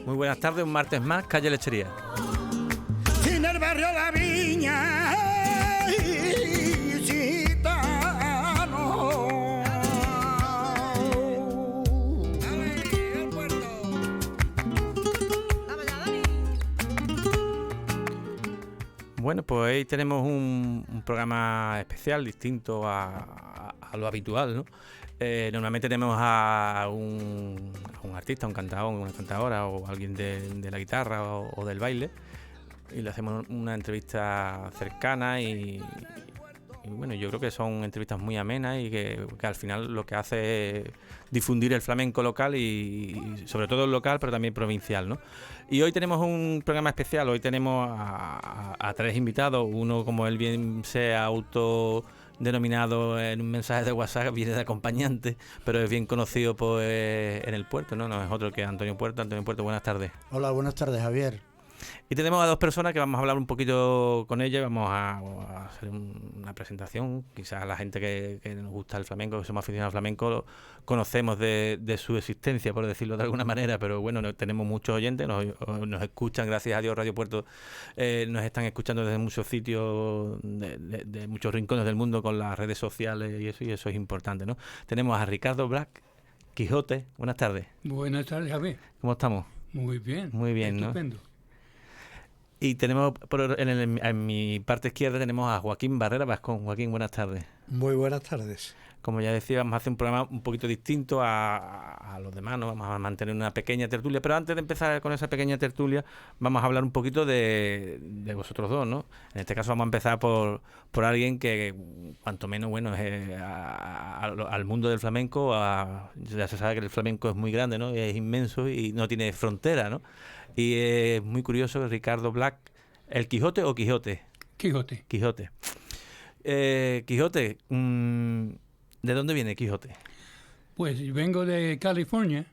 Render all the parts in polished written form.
Muy buenas tardes, un martes más, calle Lechería. Sin el barrio La Viña, gitano. Dale, el puerto. Bueno, pues hoy tenemos un programa especial, distinto a lo habitual, ¿no? Normalmente tenemos a un artista, un cantador, una cantadora o alguien de la guitarra o del baile, y le hacemos una entrevista cercana y bueno, yo creo que son entrevistas muy amenas y que al final lo que hace es difundir el flamenco local y sobre todo el local, pero también provincial, ¿no? Y hoy tenemos un programa especial. Hoy tenemos a tres invitados. Uno, como él bien se ha autodenominado en un mensaje de WhatsApp, viene de acompañante, pero es bien conocido pues en el puerto, ¿no? No es otro que Antonio Puerto. Antonio Puerto, buenas tardes. Hola, buenas tardes, Javier. Y tenemos a dos personas que vamos a hablar un poquito con ellas, vamos a hacer una presentación. Quizás la gente que nos gusta el flamenco, que somos aficionados al flamenco, conocemos de su existencia, por decirlo de alguna manera, pero bueno, tenemos muchos oyentes, nos escuchan, gracias a Dios, Radio Puerto nos están escuchando desde muchos sitios, de muchos rincones del mundo con las redes sociales y eso es importante, ¿no? Tenemos a Ricardo Black, Quijote. Buenas tardes. Buenas tardes, Javier. ¿Cómo estamos? Muy bien. Muy bien, estupendo. ¿no? Y tenemos en mi parte izquierda tenemos a Joaquín Barrera Vascón. Joaquín, buenas tardes. Muy buenas tardes. Como ya decía, vamos a hacer un programa un poquito distinto a los demás, ¿no? Vamos a mantener una pequeña tertulia, pero antes de empezar con esa pequeña tertulia, vamos a hablar un poquito de vosotros dos, ¿no? En este caso vamos a empezar por alguien que, cuanto menos, bueno, es al mundo del flamenco, ya se sabe que el flamenco es muy grande, ¿no? Es inmenso y no tiene frontera, ¿no? Y es muy curioso, Ricardo Black, ¿el Quijote o Quijote? Quijote. Quijote. Quijote, ¿de dónde viene Quijote? Pues yo vengo de California.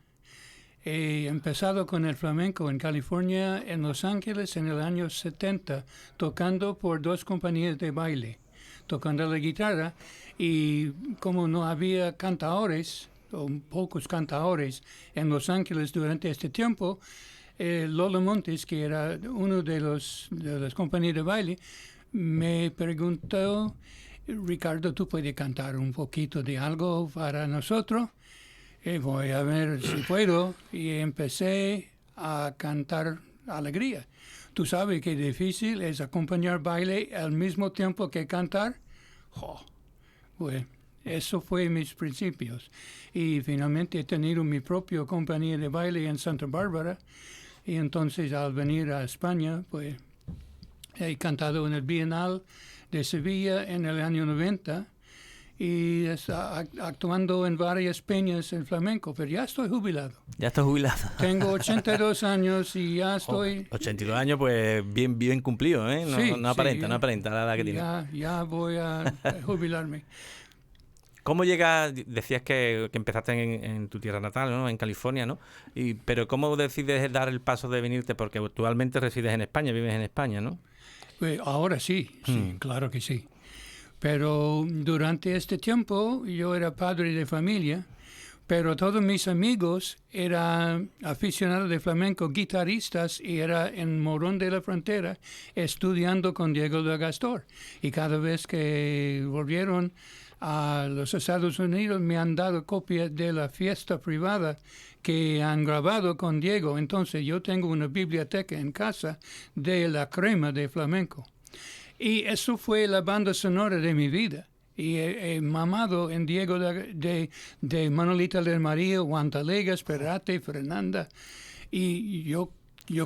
He empezado con el flamenco en California, en Los Ángeles, en el año 70, tocando por dos compañías de baile, tocando la guitarra. Y como no había cantadores, o pocos cantadores, en Los Ángeles durante este tiempo, Lolo Montes, que era uno de las compañías de baile, me preguntó: Ricardo, ¿tú puedes cantar un poquito de algo para nosotros? Voy a ver si puedo. Y empecé a cantar alegría. ¿Tú sabes qué difícil es acompañar baile al mismo tiempo que cantar? Bueno, eso fue mis principios. Y finalmente he tenido mi propia compañía de baile en Santa Bárbara. Y entonces al venir a España, pues he cantado en el Bienal de Sevilla en el año 90 y está actuando en varias peñas en flamenco, pero ya estoy jubilado. Ya estás jubilado. Tengo 82 años y ya estoy... 82 años, pues bien cumplido, ¿eh? No aparenta la edad que tiene. Ya voy a jubilarme. ¿Cómo llegas? Decías que empezaste en tu tierra natal, ¿no? En California, ¿no? Pero ¿cómo decides dar el paso de venirte? Porque actualmente resides en España, vives en España, ¿no? Pues ahora sí, claro que sí. Pero durante este tiempo yo era padre de familia, pero todos mis amigos eran aficionados de flamenco, guitarristas, y era en Morón de la Frontera estudiando con Diego de Gastor. Y cada vez que volvieron a los Estados Unidos me han dado copias de la fiesta privada que han grabado con Diego. Entonces yo tengo una biblioteca en casa de la crema de flamenco. Y eso fue la banda sonora de mi vida. Y he mamado en Diego de Manolita del María, Guantalegas, Perrate, Fernanda. Y yo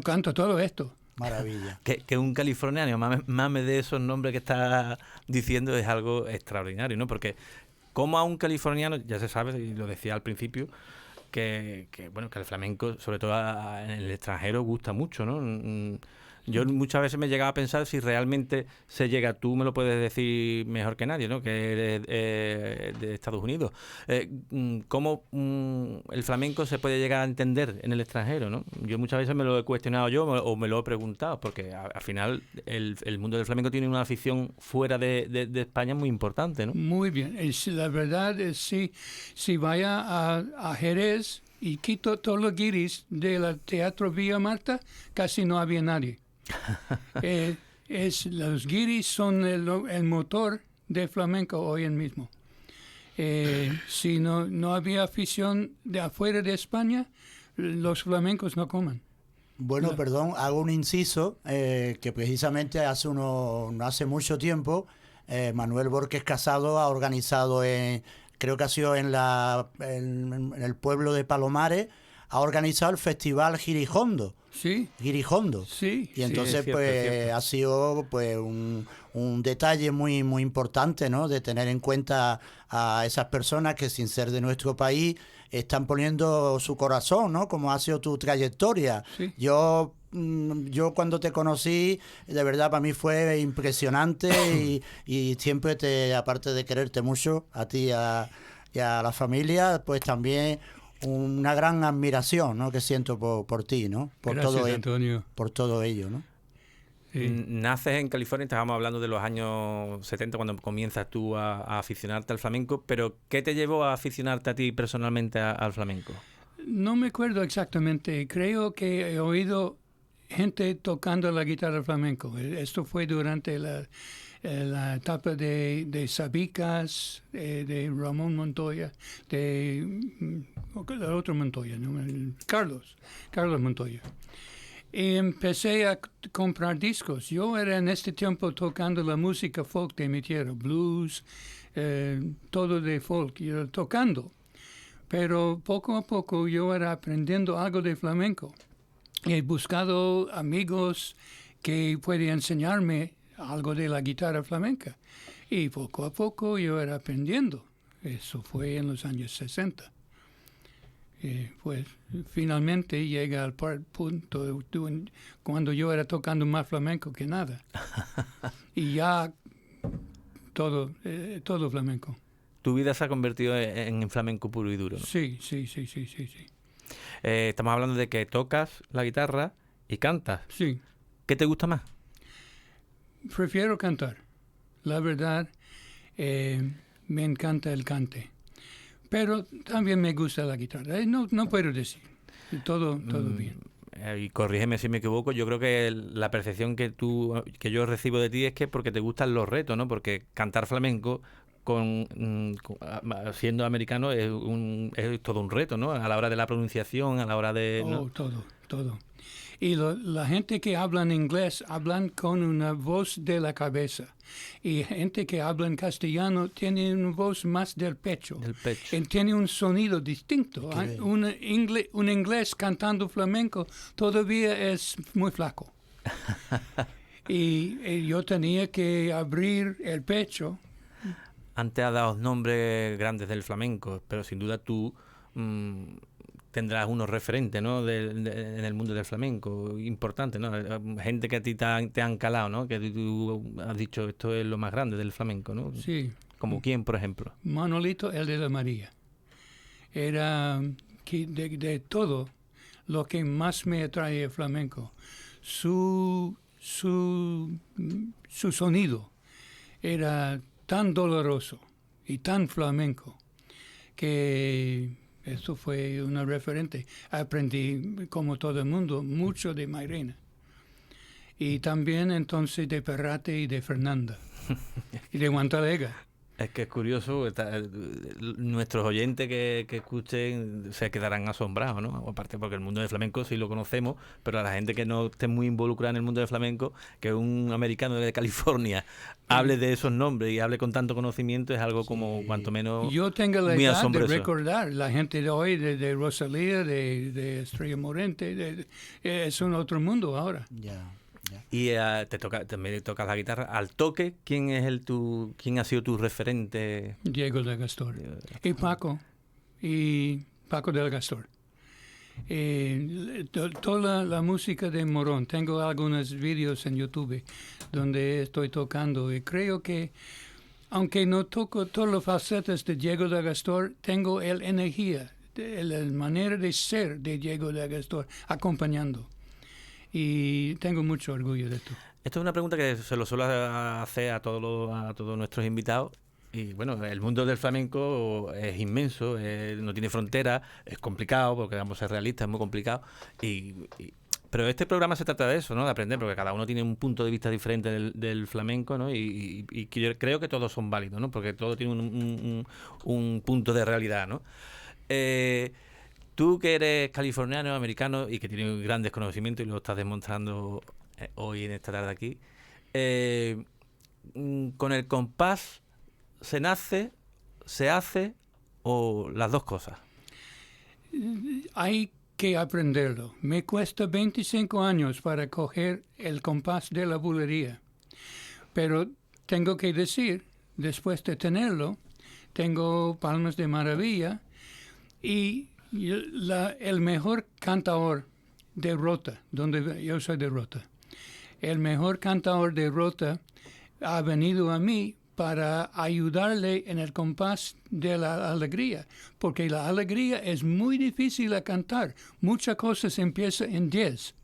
canto todo esto. Maravilla. Que un californiano mame de esos nombres que está diciendo es algo extraordinario, ¿no? Porque como a un californiano, ya se sabe, y lo decía al principio, que el flamenco, sobre todo en el extranjero, gusta mucho, ¿no? Yo muchas veces me llegaba a pensar si realmente se llega, tú me lo puedes decir mejor que nadie, ¿no? Que eres de Estados Unidos. ¿Cómo el flamenco se puede llegar a entender en el extranjero, ¿no? Yo muchas veces me lo he cuestionado yo o me lo he preguntado, porque al final el mundo del flamenco tiene una afición fuera de España muy importante, ¿no? Muy bien. La verdad es si vaya a Jerez y quito todos los guiris del Teatro Villa Marta, casi no había nadie. Los guiris son el motor de flamenco hoy en mismo. Si no había afición de afuera de España, los flamencos no comen. Bueno, No. perdón, hago un inciso que precisamente no hace mucho tiempo Manuel Borges Casado ha organizado, creo que ha sido en el pueblo de Palomares, ha organizado el festival Girijondo. Sí, Girijondo. sí. Y entonces es cierto, pues es cierto. ha sido pues un detalle muy muy importante, ¿no? De tener en cuenta a esas personas que sin ser de nuestro país están poniendo su corazón, ¿no? Como ha sido tu trayectoria. Sí. Yo cuando te conocí, de verdad para mí fue impresionante y siempre aparte de quererte mucho, a ti y a la familia, pues también una gran admiración, ¿no? Que siento por ti, ¿no? Gracias, Antonio. Por todo ello, ¿no? Sí. Naces en California, estábamos hablando de los años 70 cuando comienzas tú a aficionarte al flamenco, pero ¿qué te llevó a aficionarte a ti personalmente al flamenco? No me acuerdo exactamente. Creo que he oído gente tocando la guitarra flamenco. Esto fue durante la etapa de Sabicas, de Ramón Montoya, el otro Montoya, ¿no? Carlos Montoya. Y empecé a comprar discos. Yo era en este tiempo tocando la música folk de mi tierra, blues, todo de folk, yo tocando. Pero poco a poco yo era aprendiendo algo de flamenco. He buscado amigos que pueden enseñarme algo de la guitarra flamenca. Y poco a poco yo era aprendiendo. Eso fue en los años 60. Pues finalmente llega al punto cuando yo era tocando más flamenco que nada. Y ya todo flamenco. Tu vida se ha convertido en flamenco puro y duro, ¿no? Sí. Estamos hablando de que tocas la guitarra y cantas. Sí, ¿Qué te gusta más? prefiero cantar. La verdad, me encanta el cante. Pero también me gusta la guitarra. No puedo decir. Todo bien. Y corrígeme si me equivoco, yo creo que la percepción que yo recibo de ti es que porque te gustan los retos, ¿no? Porque cantar flamenco siendo americano es todo un reto, ¿no? A la hora de la pronunciación, a la hora de... ¿no? Todo. Y la gente que habla en inglés hablan con una voz de la cabeza. Y gente que habla en castellano tiene una voz más del pecho. Del pecho. Y tiene un sonido distinto. Un inglés cantando flamenco todavía es muy flaco. y yo tenía que abrir el pecho. Antes has dado nombres grandes del flamenco, pero sin duda tú tendrás unos referentes, ¿no? En el mundo del flamenco, importante, ¿no? Gente que a ti te han calado, ¿no? Que tú has dicho, esto es lo más grande del flamenco, ¿no? Sí. ¿Como quién, por ejemplo? Manolito, el de la María. Era que de todo lo que más me atrae el flamenco. Su sonido era tan doloroso y tan flamenco que esto fue una referente. Aprendí, como todo el mundo, mucho de Mairena. Y también entonces de Perrate y de Fernanda. Y de Guantalega. Es que es curioso, nuestros oyentes que escuchen se quedarán asombrados, ¿no? Aparte porque el mundo del flamenco sí lo conocemos, pero a la gente que no esté muy involucrada en el mundo del flamenco, que un americano de California hable de esos nombres y hable con tanto conocimiento es algo como cuanto menos yo tengo la muy edad asombroso. de recordar, la gente de hoy, de Rosalía, de Estrella Morente, es un otro mundo ahora. Ya. Y también tocas la guitarra. Al toque, ¿quién ha sido tu referente? Diego del Gastor. Y Paco del Gastor. Toda la música de Morón. Tengo algunos vídeos en YouTube donde estoy tocando y creo que, aunque no toco todos los falsetes de Diego del Gastor, tengo la energía, la manera de ser de Diego del Gastor acompañando. Y tengo mucho orgullo de esto. Esto es una pregunta que se lo suelo hacer a todos nuestros invitados Y bueno, el mundo del flamenco es inmenso, no tiene fronteras, es complicado, porque vamos a ser realistas, es muy complicado. Pero este programa se trata de eso, ¿no? De aprender, porque cada uno tiene un punto de vista diferente del flamenco, ¿no? Y que yo creo que todos son válidos, ¿no? Porque todo tiene un punto de realidad, ¿no? Tú que eres californiano, americano y que tienes grandes conocimientos y lo estás demostrando hoy en esta tarde aquí, con el compás se nace, se hace o las dos cosas. Hay que aprenderlo. Me cuesta 25 años para coger el compás de la bulería. Pero tengo que decir, después de tenerlo, tengo palmas de maravilla y el mejor cantador de Rota, donde yo soy de Rota, el mejor cantador de Rota ha venido a mí para ayudarle en el compás de la alegría, porque la alegría es muy difícil de cantar. Muchas cosas empiezan en 10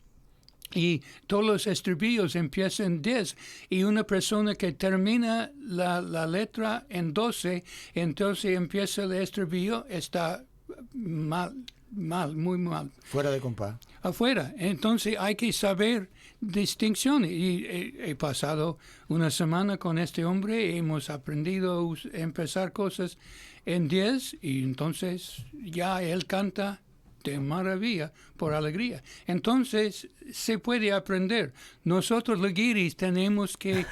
y todos los estribillos empiezan en 10 y una persona que termina la letra en 12, entonces empieza el estribillo, está mal, muy mal. Fuera de compás. Afuera. Entonces hay que saber distinciones. Y he pasado una semana con este hombre, hemos aprendido a empezar cosas en 10 y entonces ya él canta de maravilla por alegría. Entonces se puede aprender. Nosotros los guiris tenemos que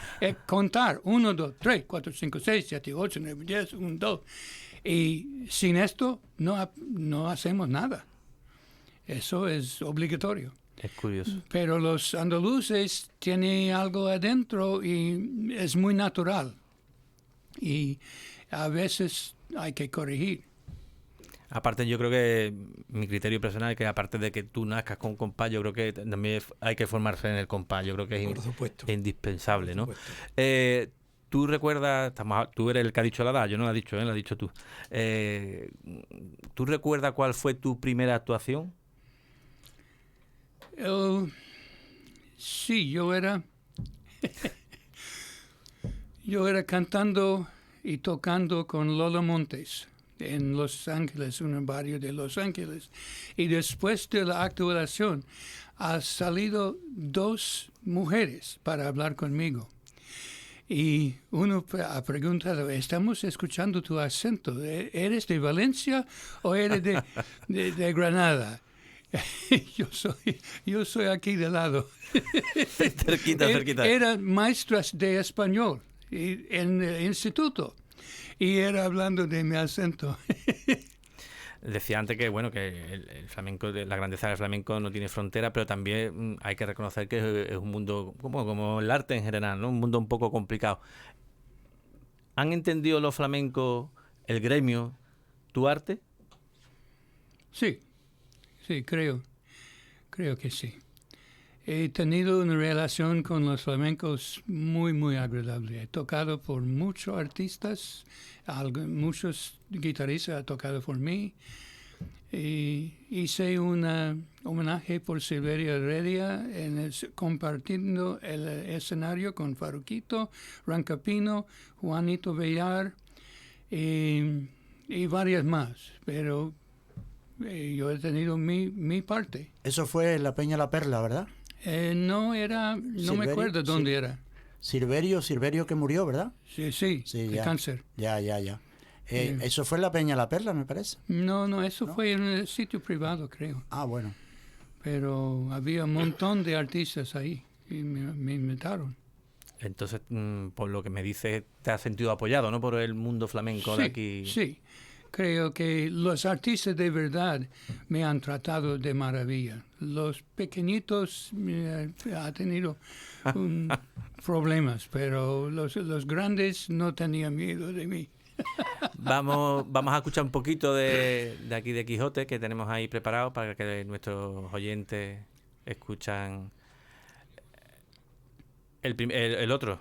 contar 1, 2, 3, 4, 5, 6, 7, 8, 9, 10, 1, 2. Y sin esto no hacemos nada. Eso es obligatorio. Es curioso. Pero los andaluces tienen algo adentro y es muy natural. Y a veces hay que corregir. Aparte, yo creo que mi criterio personal es que aparte de que tú nazcas con compás, yo creo que también hay que formarse en el compás. Yo creo que es indispensable, ¿no? Tú recuerdas, tú eres el que ha dicho la edad, yo no la he dicho, la has dicho tú. ¿Tú recuerdas cuál fue tu primera actuación? Sí, yo era cantando y tocando con Lola Montes en Los Ángeles, un barrio de Los Ángeles. Y después de la actuación, han salido 2 mujeres para hablar conmigo. Y uno ha preguntado, estamos escuchando tu acento, ¿eres de Valencia o eres de Granada? Yo soy aquí de lado. cerquita. Eran maestras de español en el instituto y era hablando de mi acento. Decía antes que bueno que el flamenco, la grandeza del flamenco no tiene frontera, pero también hay que reconocer que es un mundo como el arte en general, ¿no? Un mundo un poco complicado. ¿Han entendido los flamencos, el gremio, tu arte? Sí, creo que sí. He tenido una relación con los flamencos muy, muy agradable. He tocado por muchos artistas, muchos guitarristas han tocado por mí. Y hice un homenaje por Silverio Heredia compartiendo el escenario con Faruquito, Rancapino, Juanito Bellar y varias más. Pero yo he tenido mi parte. Eso fue en la Peña La Perla, ¿verdad? No me acuerdo dónde era. Silverio que murió, ¿verdad? Sí, de cáncer. Ya. Eso fue en la Peña La Perla, me parece. No, eso fue en el sitio privado, creo. Ah, bueno. Pero había un montón de artistas ahí y me invitaron. Entonces, por lo que me dices, te has sentido apoyado, ¿no? Por el mundo flamenco de aquí. Sí. Creo que los artistas de verdad me han tratado de maravilla. Los pequeñitos han tenido problemas, pero los grandes no tenían miedo de mí. Vamos a escuchar un poquito de aquí de Quijote que tenemos ahí preparado para que nuestros oyentes escuchan el otro.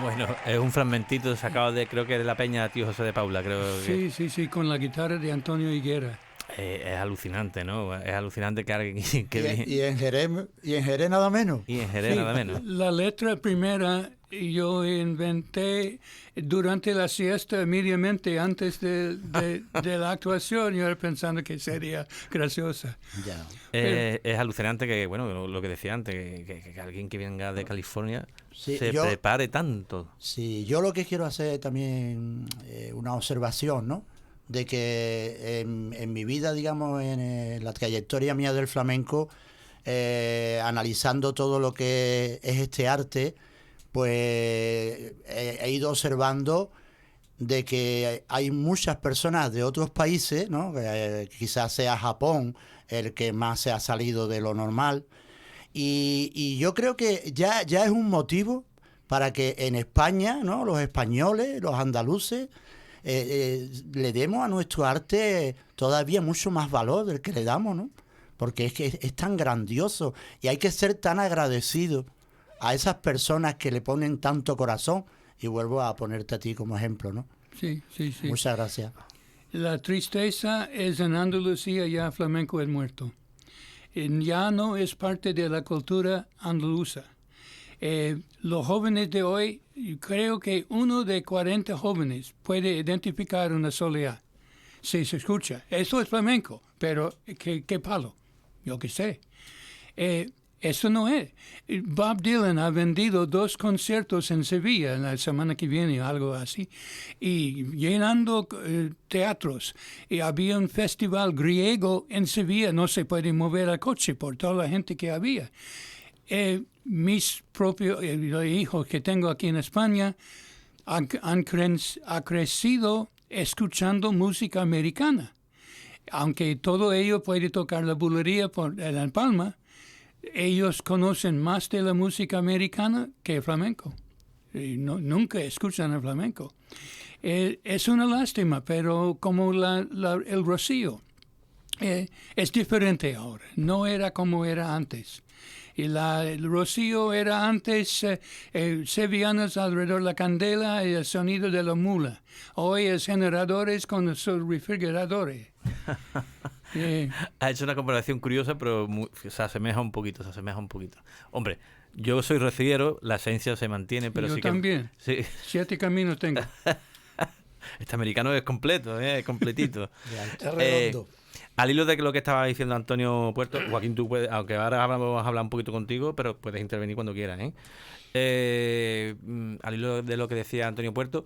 Bueno, es un fragmentito sacado de, creo que de la peña Tío José de Paula, creo que... Sí, con la guitarra de Antonio Higuera. Es alucinante, ¿no? Es alucinante que alguien... Y en Jerez nada menos. Y en Jerez nada menos. La letra primera yo inventé durante la siesta, inmediatamente antes de la actuación. Yo era pensando que sería graciosa. Ya. Es alucinante que, bueno, lo que decía antes, que alguien que venga de California Sí, se prepare tanto. Sí, yo lo que quiero hacer también una observación, ¿no? De que en mi vida, digamos, en la trayectoria mía del flamenco, analizando todo lo que es este arte, pues he ido observando de que hay muchas personas de otros países, ¿no? Quizás sea Japón el que más se ha salido de lo normal, y yo creo que ya es un motivo para que en España, ¿no? Los españoles, los andaluces, le demos a nuestro arte todavía mucho más valor del que le damos, ¿no? Porque es que es tan grandioso y hay que ser tan agradecido a esas personas que le ponen tanto corazón. Y vuelvo a ponerte a ti como ejemplo, ¿no? Sí. Muchas gracias. La tristeza es en Andalucía ya flamenco es muerto. Ya no es parte de la cultura andaluza. Los jóvenes de hoy, creo que 1 de 40 jóvenes puede identificar una soleá. Si se escucha, eso es flamenco, pero ¿qué palo? Yo qué sé. Eso no es. Bob Dylan ha vendido 2 conciertos en Sevilla la semana que viene, algo así, y llenando teatros. Y había un festival griego en Sevilla, no se puede mover el coche por toda la gente que había. Mis propios hijos que tengo aquí en España han crecido escuchando música americana. Aunque todo ello puede tocar la bulería en La Palma, ellos conocen más de la música americana que el flamenco. Y nunca escuchan el flamenco. Es una lástima, pero como el Rocío es diferente ahora. No era como era antes. Y el Rocío era antes sevillanas alrededor de la candela y el sonido de la mula. Hoy es generadores con sus refrigeradores. Ha hecho una comparación curiosa, pero se asemeja un poquito. Hombre, yo soy rociero, la esencia se mantiene, pero yo sí también. que... Sí. 7 caminos tengo. Este americano es completo, es completito. Es redondo. Al hilo de lo que estaba diciendo Antonio Puerto, Joaquín, tú puedes, aunque ahora vamos a hablar un poquito contigo, pero puedes intervenir cuando quieras, al hilo de lo que decía Antonio Puerto,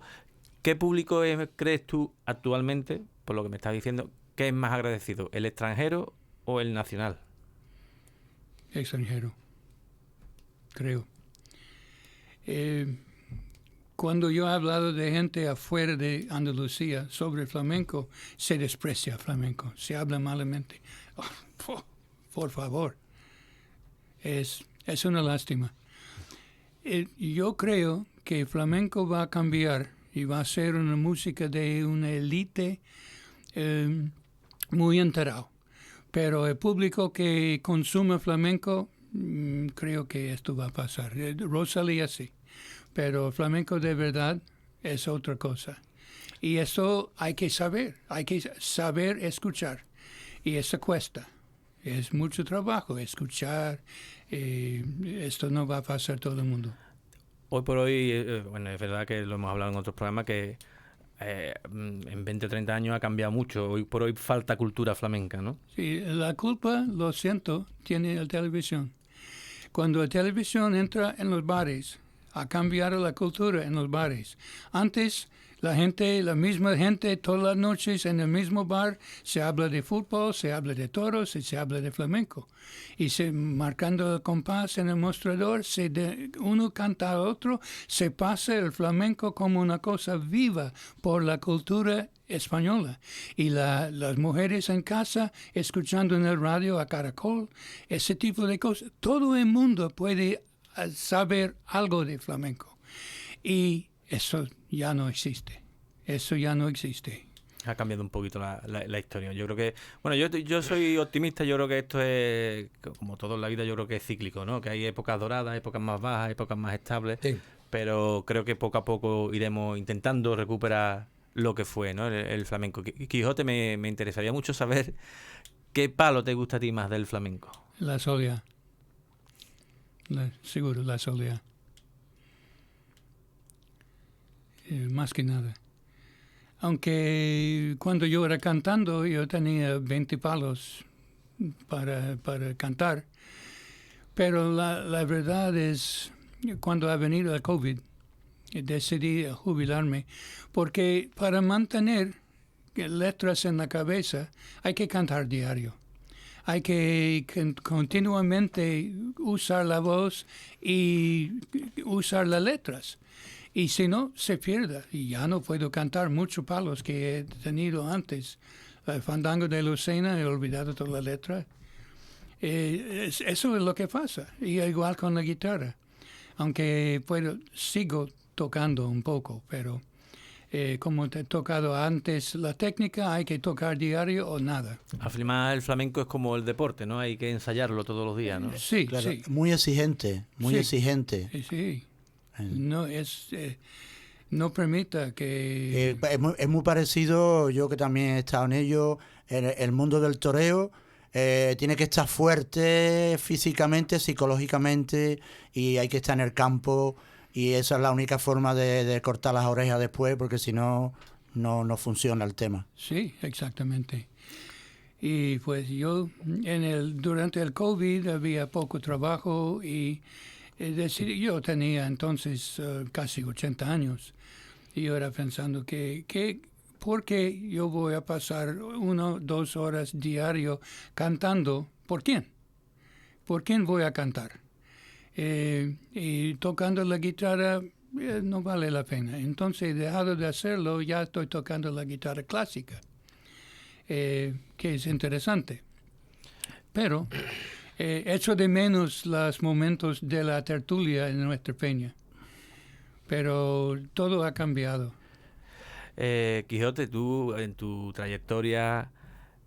¿qué público crees tú actualmente, por lo que me estás diciendo, que es más agradecido, el extranjero o el nacional? Extranjero, creo. Cuando yo he hablado de gente afuera de Andalucía sobre el flamenco, se desprecia el flamenco, se habla malamente. Oh, por favor, es una lástima. Yo creo que el flamenco va a cambiar y va a ser una música de una élite muy enterado. Pero el público que consume flamenco, creo que esto va a pasar. Rosalía sí. Pero el flamenco de verdad es otra cosa. Y eso hay que saber escuchar. Y eso cuesta. Es mucho trabajo escuchar. Esto no va a pasar todo el mundo. Hoy por hoy, bueno, es verdad que lo hemos hablado en otros programas, que en 20 o 30 años ha cambiado mucho. Hoy por hoy falta cultura flamenca, ¿no? Sí, la culpa, lo siento, tiene la televisión. Cuando la televisión entra en los bares, a cambiar la cultura en los bares. Antes, la misma gente, todas las noches en el mismo bar, se habla de fútbol, se habla de toros y se habla de flamenco. Y marcando el compás en el mostrador, uno canta al otro, se pasa el flamenco como una cosa viva por la cultura española. Y las mujeres en casa, escuchando en el radio a Caracol, ese tipo de cosas. Todo el mundo puede saber algo de flamenco. Y eso ya no existe. Ha cambiado un poquito la historia. Yo creo que... Bueno, yo soy optimista. Yo creo que esto es, como todo en la vida, yo creo que es cíclico, ¿no? Que hay épocas doradas, épocas más bajas, épocas más estables. Sí. pero creo que poco a poco iremos intentando recuperar lo que fue, ¿no? El flamenco. Quijote, me interesaría mucho saber qué palo te gusta a ti más del flamenco. La soleá. Seguro, la soleá. Más que nada. Aunque cuando yo era cantando, yo tenía 20 palos para cantar. Pero la verdad es, cuando ha venido el COVID, decidí jubilarme, porque para mantener letras en la cabeza hay que cantar diario. Hay que continuamente usar la voz y usar las letras. Y si no, se pierde. Y ya no puedo cantar muchos palos que he tenido antes. El fandango de Lucena, he olvidado toda la letra. Eso es lo que pasa. Y igual con la guitarra. Aunque sigo tocando un poco, pero como te he tocado antes, la técnica hay que tocar diario o nada. Al final el flamenco es como el deporte, ¿no? Hay que ensayarlo todos los días, ¿no? Sí, Claro, sí. muy exigente, muy Sí. exigente. Sí. No no permita que... Es muy parecido, yo que también he estado en ello, el mundo del toreo. Tiene que estar fuerte físicamente, psicológicamente, y hay que estar en el campo, y esa es la única forma de cortar las orejas después, porque si no, no funciona el tema. Sí, exactamente. Y pues yo, durante el COVID había poco trabajo y decidí, yo tenía entonces casi 80 años, y yo era pensando ¿por qué yo voy a pasar 1 o 2 horas diario cantando? ¿Por quién? ¿Por quién voy a cantar? Y tocando la guitarra no vale la pena. Entonces, dejado de hacerlo, ya estoy tocando la guitarra clásica, que es interesante. Pero echo de menos los momentos de la tertulia en nuestra peña. Pero todo ha cambiado. Quijote, tú en tu trayectoria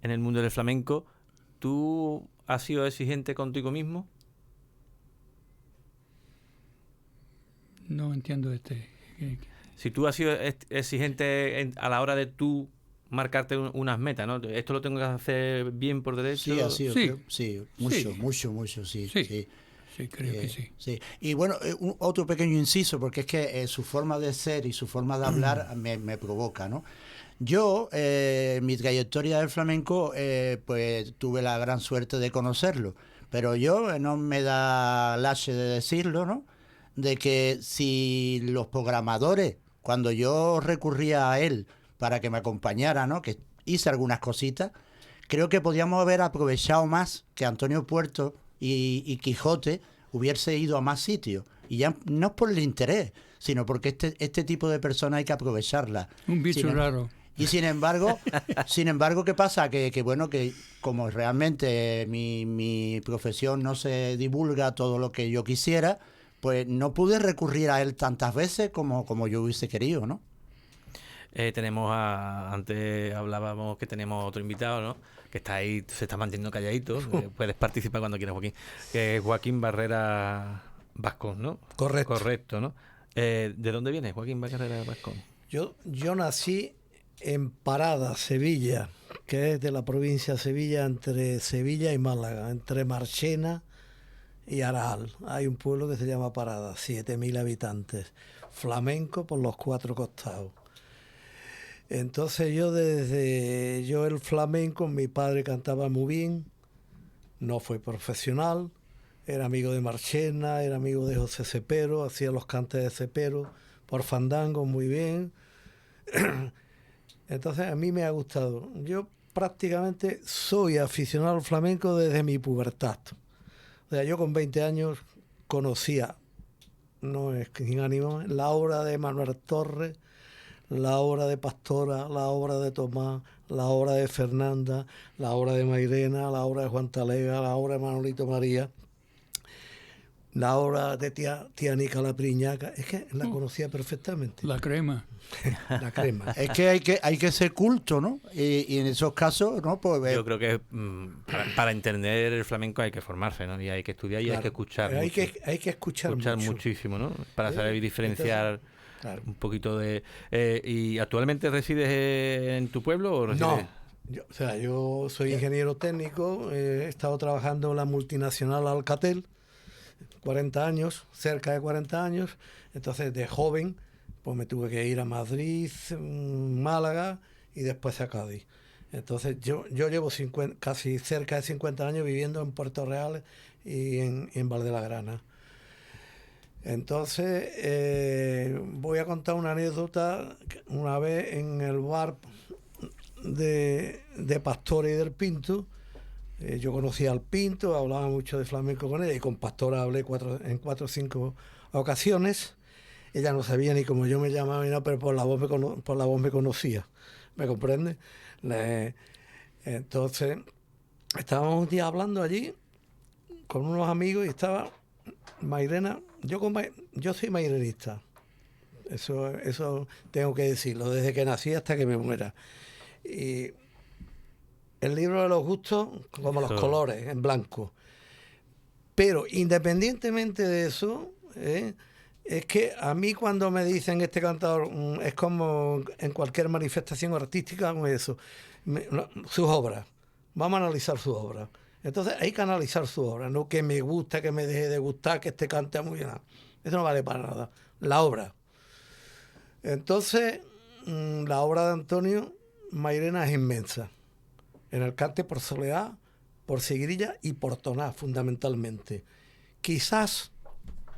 en el mundo del flamenco, ¿tú has sido exigente contigo mismo? No entiendo Si tú has sido exigente a la hora de tú marcarte unas metas, ¿no? Esto lo tengo que hacer bien por derecho. Sí, ha sido, Sí. sí, mucho, sí. Sí. Sí. Sí, creo que sí. Sí. Y bueno, otro pequeño inciso, porque es que su forma de ser y su forma de hablar me provoca, ¿no? Yo, mi trayectoria del flamenco, pues tuve la gran suerte de conocerlo, pero yo no me da lache de decirlo, ¿no? De que si los programadores, cuando yo recurría a él para que me acompañara, ¿no? Que hice algunas cositas, creo que podíamos haber aprovechado más que Antonio Puerto y Quijote hubiese ido a más sitios. Y ya no es por el interés, sino porque este tipo de personas hay que aprovecharlas. Un bicho raro. Y sin embargo, ¿qué pasa? Que bueno, que como realmente mi profesión no se divulga todo lo que yo quisiera, pues no pude recurrir a él tantas veces como yo hubiese querido, ¿no? Antes hablábamos que tenemos otro invitado, ¿no? Que está ahí, se está manteniendo calladito. Puedes participar cuando quieras, Joaquín. Que es Joaquín Barrera Vascón, ¿no? Correcto, ¿no? ¿De dónde vienes, Joaquín Barrera Vascón? Yo nací en Parada, Sevilla, que es de la provincia de Sevilla, entre Sevilla y Málaga, entre Marchena y Aral. Hay un pueblo que se llama Parada, 7.000 habitantes, flamenco por los 4 costados. Entonces yo el flamenco, mi padre cantaba muy bien, no fue profesional, era amigo de Marchena, era amigo de José Cepero, hacía los cantes de Cepero por fandango muy bien. Entonces a mí me ha gustado. Yo prácticamente soy aficionado al flamenco desde mi pubertad. O sea, yo con 20 años conocía, no es sin ánimo, la obra de Manuel Torres, la obra de Pastora, la obra de Tomás, la obra de Fernanda, la obra de Mairena, la obra de Juan Talega, la obra de Manolito María. la obra de tía Nica la Priñaca, es que la conocía perfectamente. La crema. La crema. Es que hay que ser culto, ¿no? Y en esos casos, ¿no? Pues Yo creo que para entender el flamenco hay que formarse, ¿no? Y hay que estudiar y hay Claro, que escuchar hay mucho. que escuchar mucho. Muchísimo, ¿no? Para saber Sí, diferenciar entonces, claro. un poquito de... ¿Y actualmente resides en tu pueblo o resides...? No, yo soy ingeniero técnico, he estado trabajando en la multinacional Alcatel, 40 años, cerca de 40 años, entonces de joven pues me tuve que ir a Madrid, Málaga y después a Cádiz. Entonces yo llevo casi cerca de 50 años viviendo en Puerto Real y en Valdelagrana. Entonces voy a contar una anécdota. Una vez en el bar de Pastora y del Pinto, yo conocía al Pinto, hablaba mucho de flamenco con ella y con Pastora hablé en 4 o 5 ocasiones. Ella no sabía ni cómo yo me llamaba ni nada, pero por la voz me conocía, ¿me comprende? Entonces estábamos un día hablando allí con unos amigos y estaba Mairena. Yo soy mairenista, eso tengo que decirlo, desde que nací hasta que me muera. Y el libro de los gustos, como los colores, en blanco. Pero independientemente de eso, es que a mí cuando me dicen este cantador, es como en cualquier manifestación artística, como eso, sus obras. Vamos a analizar sus obras. Entonces hay que analizar su obra, no que me gusta, que me deje de gustar, que este cante muy bien. Eso no vale para nada. La obra. Entonces, la obra de Antonio Mairena es inmensa. En el cante por soleá, por seguirilla y por toná, fundamentalmente. Quizás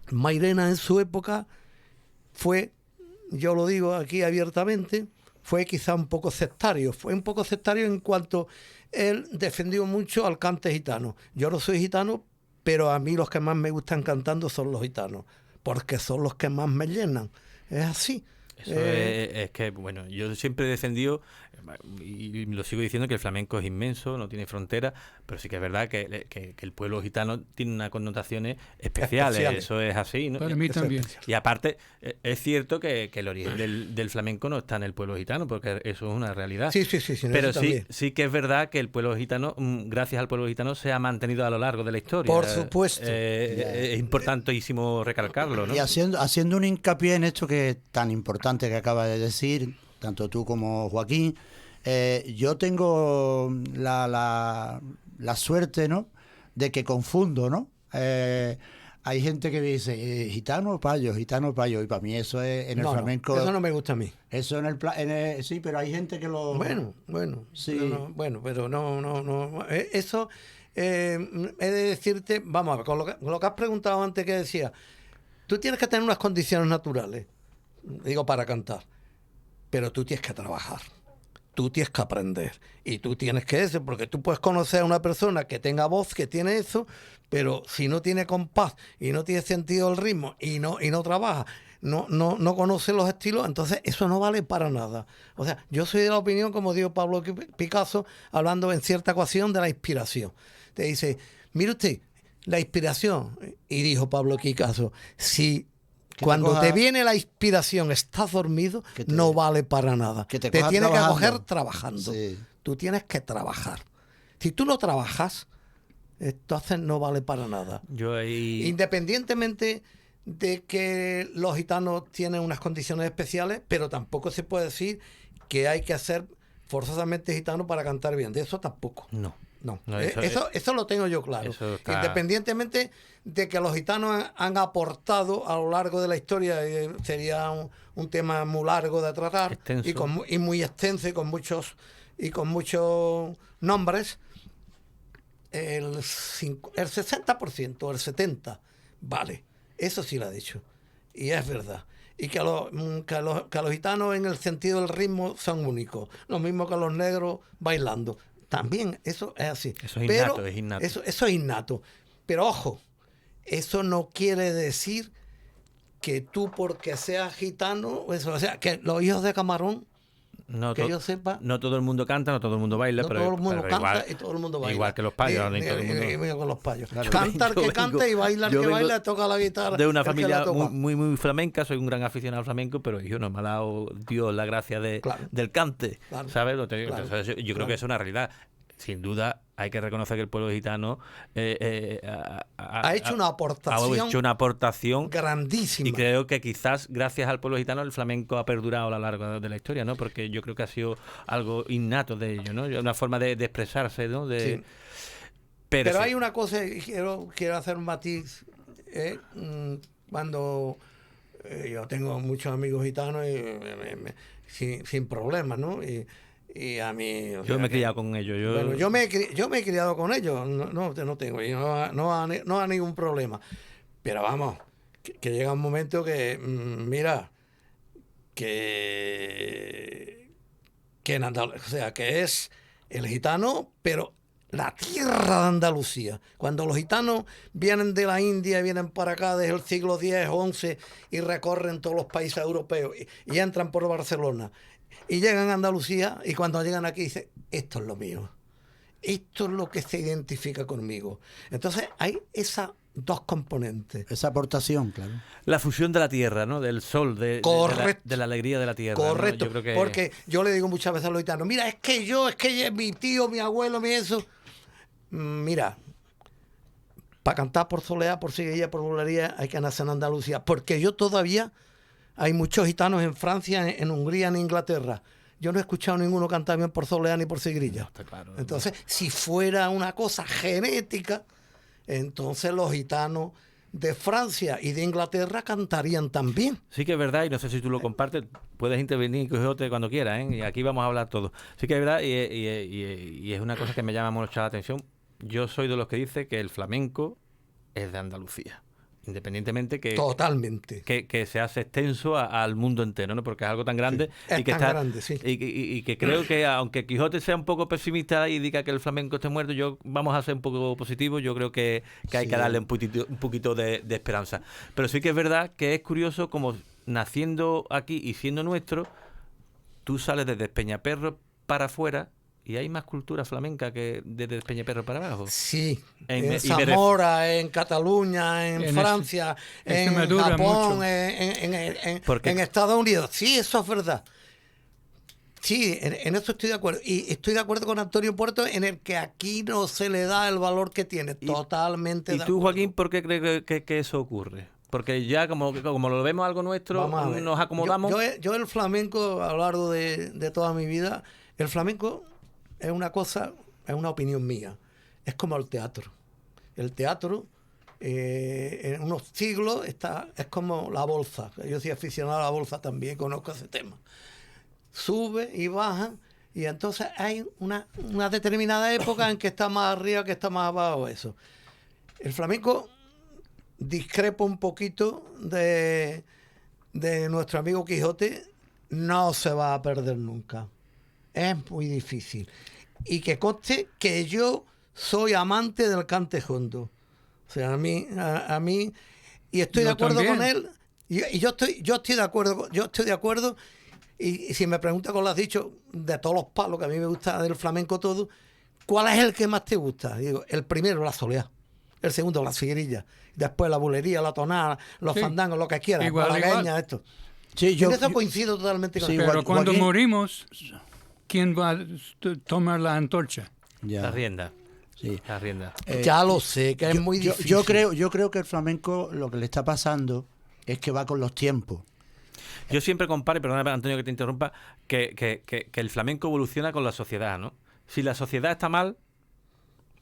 Mairena en su época fue, yo lo digo aquí abiertamente, fue quizá un poco sectario. Fue un poco sectario en cuanto él defendió mucho al cante gitano. Yo no soy gitano, pero a mí los que más me gustan cantando son los gitanos, porque son los que más me llenan. Es así. Eso es que, bueno, yo siempre he defendido, y lo sigo diciendo, que el flamenco es inmenso, no tiene fronteras, pero sí que es verdad que el pueblo gitano tiene unas connotaciones especiales. Eso es así, ¿no? Para mí también. Y aparte, es cierto que el origen del flamenco no está en el pueblo gitano, porque eso es una realidad. Sí, pero sí que es verdad que el pueblo gitano, gracias al pueblo gitano, se ha mantenido a lo largo de la historia. Por supuesto. Es importantísimo recalcarlo, ¿no? Y haciendo un hincapié en esto que es tan importante que acaba de decir, tanto tú como Joaquín, yo tengo la suerte, ¿no?, de que confundo, ¿no? Hay gente que dice gitano payo, y para mí eso es en el flamenco. Eso no me gusta a mí. Eso sí, pero hay gente que lo. Bueno, sí. Pero no. Eso he de decirte, vamos a ver, con lo que has preguntado antes, que decía, tú tienes que tener unas condiciones naturales, digo, para cantar, pero tú tienes que trabajar. Tú tienes que aprender y tú tienes que eso, porque tú puedes conocer a una persona que tenga voz, que tiene eso, pero si no tiene compás y no tiene sentido del ritmo y no trabaja, no conoce los estilos, entonces eso no vale para nada. O sea, yo soy de la opinión, como dijo Pablo Picasso, hablando en cierta ocasión de la inspiración. Te dice, mire usted, la inspiración, y dijo Pablo Picasso, si cuando te viene la inspiración, estás dormido, no vale para nada. Te tienes que coger trabajando. Sí. Tú tienes que trabajar. Si tú no trabajas, entonces no vale para nada. Independientemente de que los gitanos tienen unas condiciones especiales, pero tampoco se puede decir que hay que ser forzosamente gitano para cantar bien. De eso tampoco. No. Eso lo tengo yo claro. Independientemente de que los gitanos han aportado a lo largo de la historia, sería un tema muy largo de tratar, y muy extenso y con muchos nombres, el 60% o el 70%, vale, eso sí lo ha dicho, y es verdad. Y que los gitanos en el sentido del ritmo son únicos, lo mismo que los negros bailando. También eso es así. Eso es innato. Eso es innato. Pero ojo, eso no quiere decir que tú, porque seas gitano, o sea, que los hijos de Camarón que yo sepa. No todo el mundo canta, no todo el mundo baila, No pero todo el mundo pero canta igual, y todo el mundo baila. igual que los payos, ni todo el mundo. Y vengo con los payos. Claro, Canta el yo que canta y baila el yo que vengo baila, toca la guitarra. de una el que familia la toca. muy flamenca, soy un gran aficionado al flamenco, pero yo no me ha dado Dios la gracia Claro. del cante, Claro. ¿sabes? Lo te digo. Claro. Entonces, yo creo Claro. que es una realidad. Sin duda, hay que reconocer que el pueblo gitano Ha hecho una aportación ha hecho una aportación grandísima. y creo que quizás gracias al pueblo gitano el flamenco ha perdurado a lo largo de la historia, ¿no? Porque yo creo que ha sido algo innato de ellos, ¿no? Una forma de expresarse, ¿no? Sí. Pero sí. hay una cosa, y quiero hacer un matiz. Cuando yo tengo muchos amigos gitanos y sin problemas, ¿no? Y a mí... Yo me he criado con ellos. Bueno, yo me he criado con ellos, no tengo, y no ha ningún problema. Pero vamos, que llega un momento que, mira, que en Andalucía, o sea, que es el gitano, pero la tierra de Andalucía. Cuando los gitanos vienen de la India, vienen para acá desde el siglo X, XI y recorren todos los países europeos y entran por Barcelona y llegan a Andalucía, y cuando llegan aquí dicen, esto es lo mío, esto es lo que se identifica conmigo. Entonces hay esas dos componentes. Esa aportación, claro. La fusión de la tierra, ¿no? Del sol, de la alegría de la tierra. Correcto, ¿no? Yo creo que... porque yo le digo muchas veces a los gitanos, mira, es que mi tío, mi abuelo, mi eso. Mira, para cantar por soleá, por siguilla, por bulería, hay que nacer en Andalucía. Porque yo todavía, hay muchos gitanos en Francia, en Hungría, en Inglaterra. Yo no he escuchado ninguno cantar bien por soleá ni por sigrilla. Está claro. Entonces, si fuera una cosa genética, entonces los gitanos de Francia y de Inglaterra cantarían también. Sí que es verdad, y no sé si tú lo compartes, puedes intervenir, Quijote, cuando quieras, ¿eh? Y aquí vamos a hablar todos. Sí que es verdad, y es una cosa que me llama mucho la atención. Yo soy de los que dice que el flamenco es de Andalucía, independientemente Totalmente. que se hace extenso al mundo entero, ¿no? Porque es algo tan grande, Sí, es y que tan grande, sí. y que creo que aunque Quijote sea un poco pesimista y diga que el flamenco esté muerto, yo vamos a ser un poco positivos. Yo creo que hay que darle un poquito de esperanza. Pero sí que es verdad que es curioso como naciendo aquí y siendo nuestro, tú sales desde Peñaperro para afuera y hay más cultura flamenca que desde Peñaperro para abajo. Sí, En- en y me Zamora, en Cataluña, en Francia, en Extremadura Japón, mucho. en Estados Unidos. Sí, eso es verdad. Sí, en eso estoy de acuerdo. Y estoy de acuerdo con Antonio Puerto en el que aquí no se le da el valor que tiene. Totalmente ¿Y de tú, acuerdo. Joaquín, por qué crees que eso ocurre? Porque ya como lo vemos algo nuestro, Vamos a ver. nos acomodamos. Yo el flamenco, a lo largo de toda mi vida, el flamenco es una cosa, es una opinión mía. Es como el teatro. El teatro, en unos siglos, es como la bolsa. Yo soy aficionado a la bolsa también, conozco ese tema. Sube y baja, y entonces hay una determinada época en que está más arriba, que está más abajo, eso. El flamenco discrepa un poquito de nuestro amigo Quijote, no se va a perder nunca. Es muy difícil. Y que conste que yo soy amante del cante hondo. O sea, a mí y estoy Yo de acuerdo también. con él. Y yo estoy de acuerdo. Y si me preguntas, como lo has dicho, de todos los palos que a mí me gusta del flamenco todo, ¿cuál es el que más te gusta? Digo, el primero, la soleá. El segundo, la sigrilla. Después la bulería, la tonada, los Sí. fandangos, lo que quieras. Igual, la igual. gaña, esto. Sí, En eso coincido totalmente con Sí, él. Pero cuando Joaquín- morimos, ¿quién va a tomar la antorcha? Ya, La rienda. sí. La rienda. Ya lo sé, que es muy difícil. Yo creo que el flamenco lo que le está pasando es que va con los tiempos. Yo siempre comparo, y perdona, Antonio, que te interrumpa, que el flamenco evoluciona con la sociedad, ¿no? Si la sociedad está mal,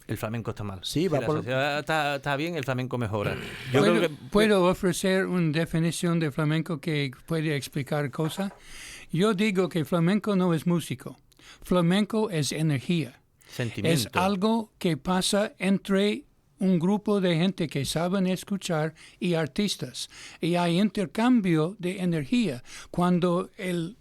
el flamenco está mal. Sí, si va la por- sociedad está bien, el flamenco mejora. Yo creo que ¿Puedo ofrecer una definición de flamenco que puede explicar cosas? Yo digo que flamenco no es músico. Flamenco es energía. sentimiento. Es algo que pasa entre un grupo de gente que saben escuchar y artistas. Y hay intercambio de energía. Cuando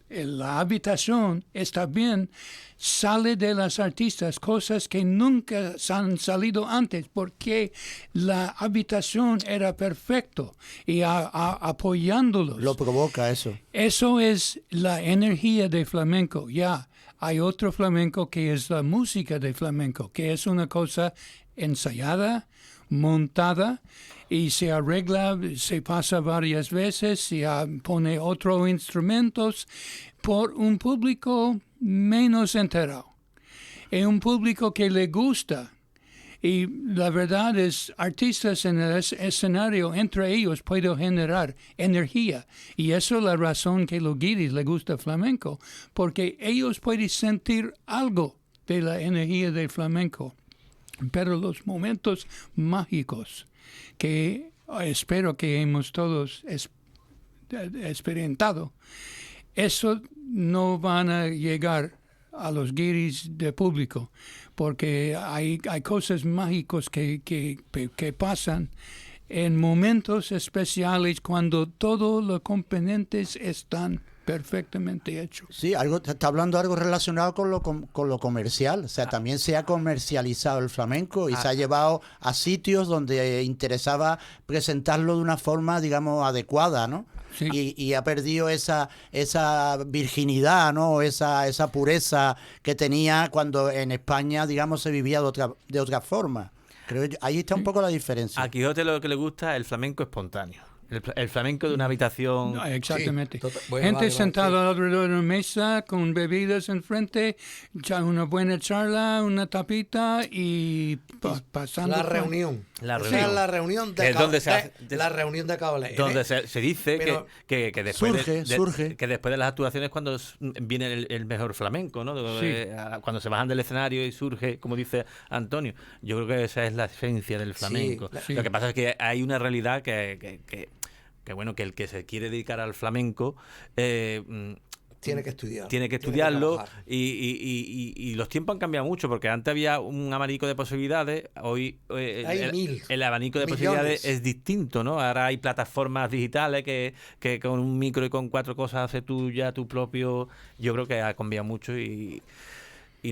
la habitación está bien, sale de las artistas cosas que nunca han salido antes porque la habitación era perfecto y apoyándolos. Lo provoca eso. Eso es la energía de flamenco. Ya hay otro flamenco que es la música de flamenco, que es una cosa ensayada, montada, y se arregla, se pasa varias veces, se pone otros instrumentos por un público menos enterado. Es un público que le gusta. Y la verdad es, artistas en el escenario, entre ellos, pueden generar energía. Y eso es la razón que a los guiris les gusta flamenco, porque ellos pueden sentir algo de la energía del flamenco. Pero los momentos mágicos que espero que hemos todos experimentado, eso no van a llegar a los guiris de público, porque hay cosas mágicas que pasan en momentos especiales cuando todos los componentes están perfectamente hechos. Sí, está hablando algo relacionado con lo comercial. O sea, también se ha comercializado el flamenco y se ha llevado a sitios donde interesaba presentarlo de una forma, digamos, adecuada, ¿no? Sí. Y ha perdido esa virginidad, ¿no? Esa pureza que tenía cuando en España, digamos, se vivía de otra forma. Creo que ahí está un poco la diferencia. A Quijote lo que le gusta es el flamenco espontáneo. El flamenco de una habitación. No, exactamente. Sí, gente sentada alrededor de una mesa con bebidas enfrente, una buena charla, una tapita y pasando. La reunión. La reunión de la reunión de caballeros. Donde se dice que después que después de las actuaciones cuando viene el mejor flamenco, ¿no? Sí. Cuando se bajan del escenario y surge, como dice Antonio. Yo creo que esa es la esencia del flamenco. Sí. Lo que pasa es que hay una realidad que bueno, que el que se quiere dedicar al flamenco tiene que estudiar. Tiene que estudiarlo y los tiempos han cambiado mucho, porque antes había un abanico de posibilidades, hoy el abanico de posibilidades es distinto, ¿no? Ahora hay plataformas digitales que con un micro y con 4 cosas haces tú ya tu propio. Yo creo que ha cambiado mucho y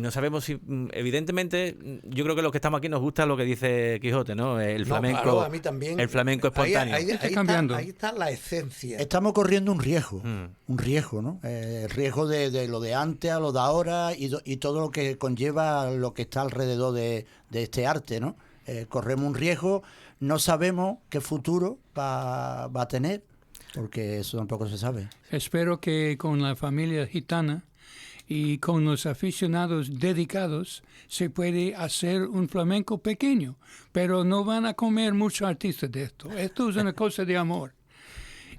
no sabemos si, evidentemente, yo creo que los que estamos aquí nos gusta lo que dice Quijote, ¿no? El flamenco, claro, a mí también. El flamenco espontáneo. Ahí está la esencia. Estamos corriendo un riesgo, ¿no? El riesgo de lo de antes a lo de ahora y todo lo que conlleva lo que está alrededor de este arte, ¿no? Corremos un riesgo, no sabemos qué futuro va a tener, porque eso tampoco se sabe. Espero que con la familia gitana y con los aficionados dedicados se puede hacer un flamenco pequeño, pero no van a comer muchos artistas de esto. Esto es una cosa de amor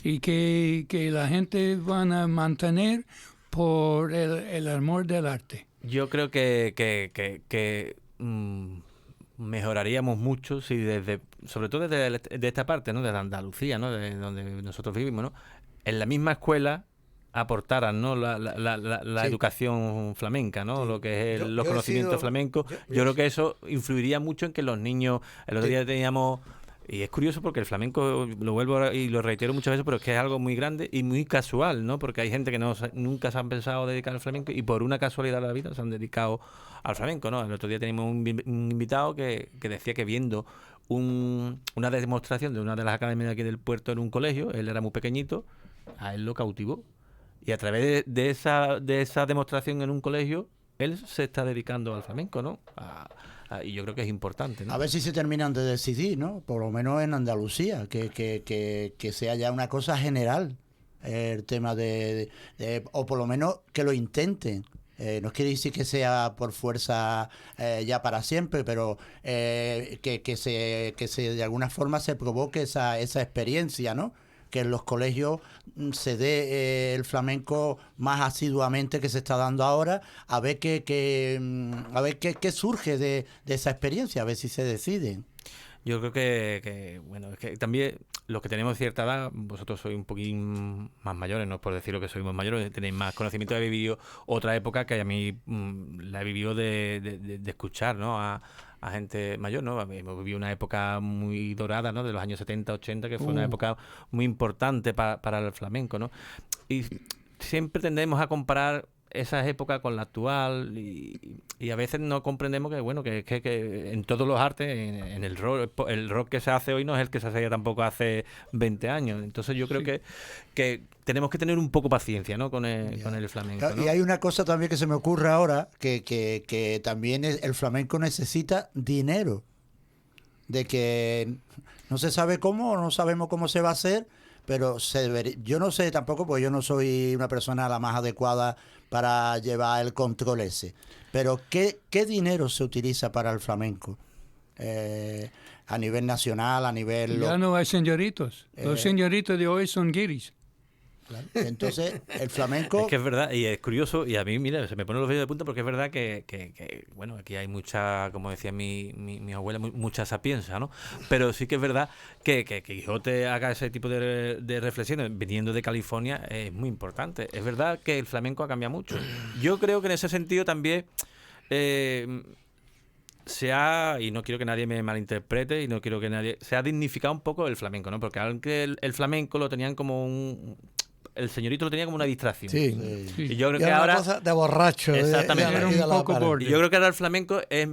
y que la gente van a mantener por el amor del arte. Yo creo que mejoraríamos mucho si sobre todo desde esta parte, ¿no? Desde Andalucía, ¿no? De donde nosotros vivimos, ¿no? En la misma escuela aportaran, ¿no? la educación flamenca, ¿no? Sí. Lo que es los conocimientos flamencos. Yo creo que eso influiría mucho en que los niños. El otro día teníamos. Y es curioso porque el flamenco, lo vuelvo y lo reitero muchas veces, pero es que es algo muy grande y muy casual, ¿no? Porque hay gente que nunca se han pensado dedicar al flamenco y por una casualidad de la vida se han dedicado al flamenco, ¿no? El otro día teníamos un invitado que decía que viendo una demostración de una de las academias de aquí del puerto en un colegio, él era muy pequeñito, a él lo cautivó. Y a través de esa demostración en un colegio, él se está dedicando al flamenco, ¿no? Y yo creo que es importante, ¿no? A ver si se terminan de decidir, ¿no? Por lo menos en Andalucía, que sea ya una cosa general el tema o por lo menos que lo intenten. No quiere decir que sea por fuerza ya para siempre, pero que se de alguna forma se provoque esa experiencia, ¿no? Que en los colegios se dé el flamenco más asiduamente que se está dando ahora, a ver qué surge de esa experiencia, a ver si se deciden. Yo creo que bueno, es que también los que tenemos cierta edad, vosotros sois un poquín más mayores, no es por deciros que sois más mayores, tenéis más conocimiento, he vivido otra época que a mí la he vivido de escuchar, ¿no? A a gente mayor, ¿no? Hemos vivido una época muy dorada, ¿no? De los años 70, 80, que fue una época muy importante para el flamenco, ¿no? Y siempre tendemos a comparar esa época con la actual y a veces no comprendemos que bueno que en todos los artes, en el rock que se hace hoy no es el que se hacía tampoco hace 20 años. Entonces yo creo que tenemos que tener un poco paciencia, ¿no? con el flamenco, ¿no? Y hay una cosa también que se me ocurre ahora, que también el flamenco necesita dinero, de que no se sabe cómo, no sabemos cómo se va a hacer, pero yo no sé tampoco, porque yo no soy una persona la más adecuada para llevar el control ese. Pero ¿qué dinero se utiliza para el flamenco? A nivel nacional, a nivel... Ya no hay señoritos. Los señoritos de hoy son guiris. Claro. Entonces, el flamenco... Es que es verdad, y es curioso, y a mí, mira, se me ponen los vellos de punta porque es verdad que bueno, aquí hay mucha, como decía mi abuela, mucha sapienza, ¿no? Pero sí que es verdad que Quijote haga ese tipo de reflexiones viniendo de California es muy importante. Es verdad que el flamenco ha cambiado mucho. Yo creo que en ese sentido también... y no quiero que nadie me malinterprete y no quiero que nadie... Se ha dignificado un poco el flamenco, ¿no? Porque aunque el flamenco lo tenían como el señorito lo tenía como una distracción. Sí. Y yo creo Y que era ahora... una cosa de borracho. Exactamente. Era un poco borde. Y yo creo que ahora el flamenco es...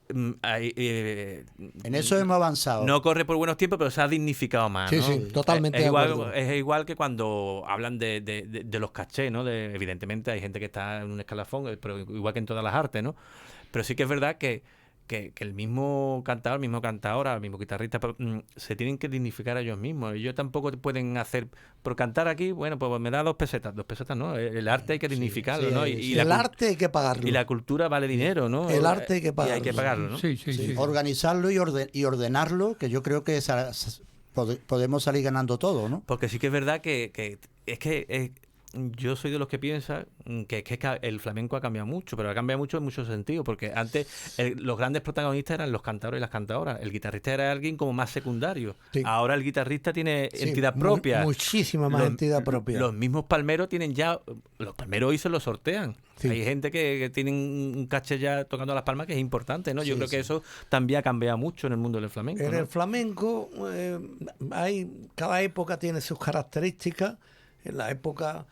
en eso hemos avanzado. No corre por buenos tiempos, pero se ha dignificado más, Sí, ¿no? sí, totalmente Es de igual, acuerdo. es igual que cuando hablan de los cachés, ¿no? Evidentemente hay gente que está en un escalafón, pero igual que en todas las artes, ¿no? Pero sí que es verdad que el mismo cantador, el mismo cantadora, el mismo guitarrista se tienen que dignificar a ellos mismos. Ellos tampoco pueden hacer... Por cantar aquí, bueno, pues me da 2 pesetas. 2 pesetas no, el arte hay que dignificarlo, ¿no? Y el arte hay que pagarlo. Y la cultura vale dinero, ¿no? El arte hay que pagarlo. Y hay que pagarlo, ¿no? Sí. Organizarlo y ordenarlo, que yo creo que podemos salir ganando todo, ¿no? Porque sí que es verdad que yo soy de los que piensa que el flamenco ha cambiado mucho, pero ha cambiado mucho en muchos sentidos, porque antes los grandes protagonistas eran los cantadores y las cantadoras. El guitarrista era alguien como más secundario. Sí. Ahora el guitarrista tiene entidad propia. Muchísima más entidad propia. Los mismos palmeros tienen ya... Los palmeros hoy se los sortean. Sí. Hay gente que tienen un caché ya tocando las palmas que es importante, ¿no? Yo creo que eso también ha cambiado mucho en el mundo del flamenco, En ¿no? el flamenco, cada época tiene sus características. En la época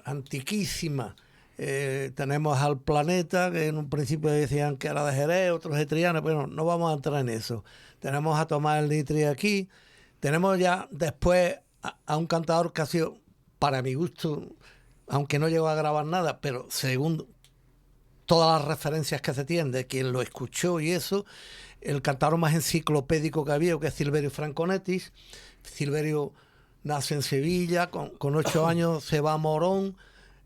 antiquísima tenemos al Planeta, que en un principio decían que era de Jerez, otros de Triana, pero no vamos a entrar en eso. Tenemos a Tomás el Nitri aquí. Tenemos ya después a un cantador que ha sido, para mi gusto, aunque no llegó a grabar nada, pero según todas las referencias que se tienen de quien lo escuchó y eso, el cantador más enciclopédico que había, que es Silverio Franconetis. Silverio nace en Sevilla, con 8 años se va a Morón,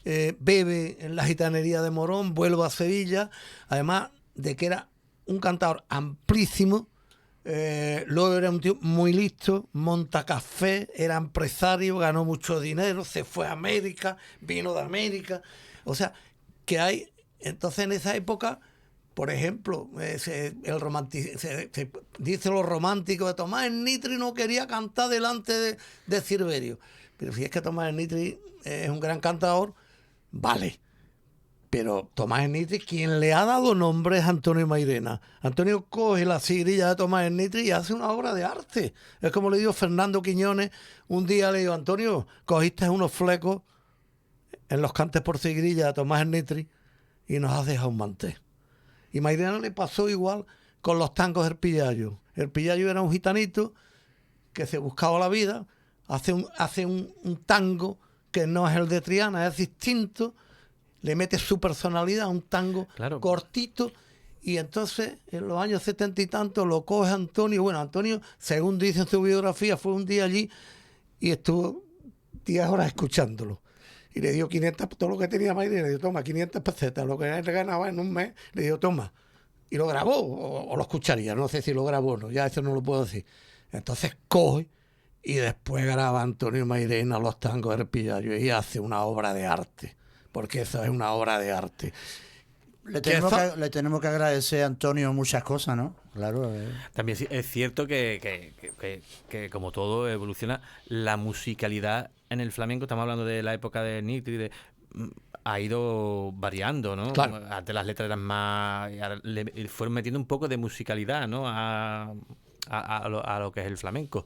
bebe en la gitanería de Morón, vuelve a Sevilla, además de que era un cantador amplísimo. Luego era un tío muy listo, monta café, era empresario, ganó mucho dinero, se fue a América, vino de América. O sea, que hay... Entonces en esa época, por ejemplo, se dice lo romántico de Tomás el Nitri no quería cantar delante de Silverio. Pero si es que Tomás el Nitri es un gran cantador, vale. Pero Tomás el Nitri, quien le ha dado nombre es Antonio Mairena. Antonio coge la sigrilla de Tomás el Nitri y hace una obra de arte. Es como le dijo Fernando Quiñones. Un día le digo, Antonio, cogiste unos flecos en los cantes por sigrilla de Tomás el Nitri y nos has dejado un manté. Y Mairena le pasó igual con los tangos del Pillayo. El Pillayo era un gitanito que se buscaba la vida, hace un tango que no es el de Triana, es distinto, le mete su personalidad a un tango cortito, y entonces en los años 70 y tantos lo coge Antonio. Bueno, Antonio, según dice en su biografía, fue un día allí y estuvo 10 horas escuchándolo. Y le dio 500, todo lo que tenía Mairena, le dio, toma, 500 pesetas, lo que él ganaba en un mes, le dio, toma. Y lo grabó, o lo escucharía, no sé si lo grabó o no, ya eso no lo puedo decir. Entonces coge y después graba Antonio Mairena los tangos del Pillayo y hace una obra de arte, porque eso es una obra de arte. Le tenemos que agradecer a Antonio muchas cosas, ¿no? Claro. También es cierto que como todo evoluciona, la musicalidad en el flamenco, estamos hablando de la época de Nitri, ha ido variando, ¿no? Claro. Antes las letras eran más... y ahora le fueron metiendo un poco de musicalidad, ¿no? A lo que es el flamenco.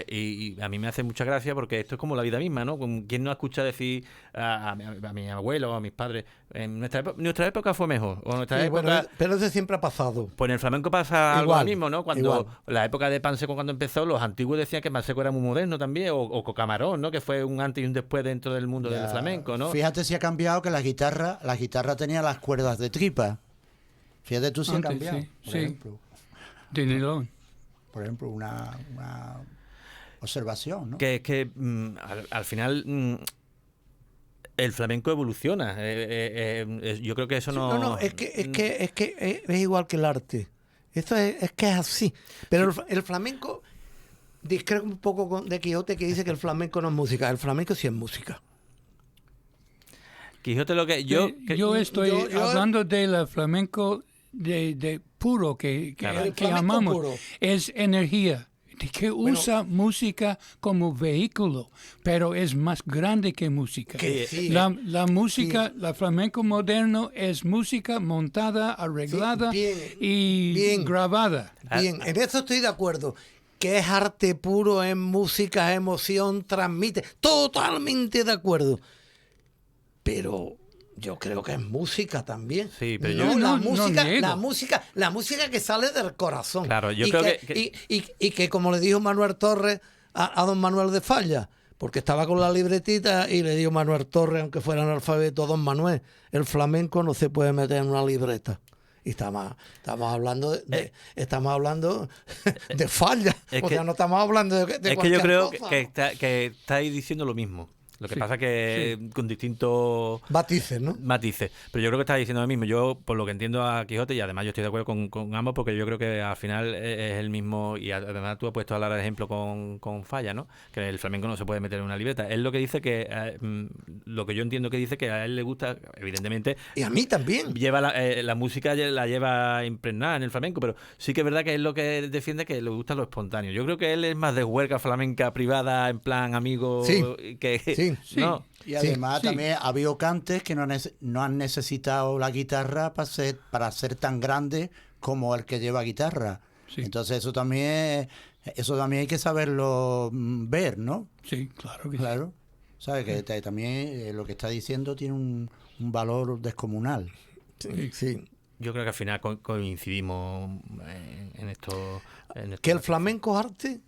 Y a mí me hace mucha gracia porque esto es como la vida misma, ¿no? ¿Quién no ha escuchado decir a mi abuelo, a mis padres, nuestra época fue mejor? O nuestra Sí, época... bueno, pero eso siempre ha pasado. Pues en el flamenco pasa algo Igual, lo mismo, ¿no? Cuando igual. la época de Panseco, cuando empezó, los antiguos decían que Panseco era muy moderno también, o Camarón, ¿no? Que fue un antes y un después dentro del mundo del flamenco, ¿no? Fíjate si ha cambiado que la guitarra tenía las cuerdas de tripa. Fíjate tú si ha Antes, cambiado. sí, Por sí. ejemplo. De nylon. Por ejemplo, una observación, ¿no? Que es que al final el flamenco evoluciona. Yo creo que eso no... Es que es igual que el arte. Esto es que es así. Pero el flamenco, discrepo un poco de Quijote, que dice que el flamenco no es música. El flamenco sí es música. Quijote lo que... Yo estoy yo- hablando del flamenco de puro que Claro. El que flamenco amamos. puro. Es energía que usa música como vehículo, pero es más grande que música. Que sí. La música, la flamenco moderno es música montada, arreglada bien, y bien. grabada. Bien, en eso estoy de acuerdo. Que es arte puro, es música, es emoción, transmite. Totalmente de acuerdo. Pero yo creo que es música también. Sí, pero no, yo- la No música, niego. la música que sale del corazón. Claro, yo y creo que, y que como le dijo Manuel Torres a don Manuel de Falla, porque estaba con la libretita y le dijo Manuel Torres, aunque fuera analfabeto, don Manuel, el flamenco no se puede meter en una libreta. Y estamos hablando estamos hablando de Falla. Es O que- sea, no estamos hablando de Es que yo cualquier creo cosa. que estáis diciendo lo mismo. Lo que Sí, pasa que con distintos Matices, ¿no? matices. Pero yo creo que estáis diciendo lo mismo. Yo, por lo que entiendo a Quijote, y además yo estoy de acuerdo con ambos, porque yo creo que al final es el mismo, y además tú has puesto a hablar de ejemplo con Falla, ¿no? Que el flamenco no se puede meter en una libreta. Él lo que dice lo que yo entiendo que dice que a él le gusta, evidentemente, Y a mí también. lleva la música la lleva impregnada en el flamenco, pero sí que es verdad que es lo que defiende, que le gusta lo espontáneo. Yo creo que él es más de huerga flamenca privada, en plan amigo, Sí, que sí. no. Y además sí. también ha habido cantes que no han necesitado la guitarra para ser tan grande como el que lleva guitarra. Sí. Entonces eso también hay que saberlo ver, ¿no? Sí, claro que sí. Claro. ¿Sabes? Que también lo que está diciendo tiene un valor descomunal. Sí, sí. Yo creo que al final coincidimos en esto. Que el flamenco es arte,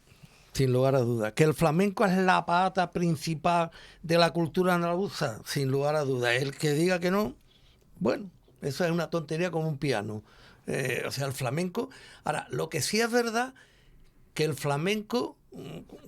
sin lugar a dudas. Que el flamenco es la pata principal de la cultura andaluza, sin lugar a dudas. El que diga que no, bueno, eso es una tontería como un piano. O sea, el flamenco... Ahora, lo que sí es verdad, que el flamenco,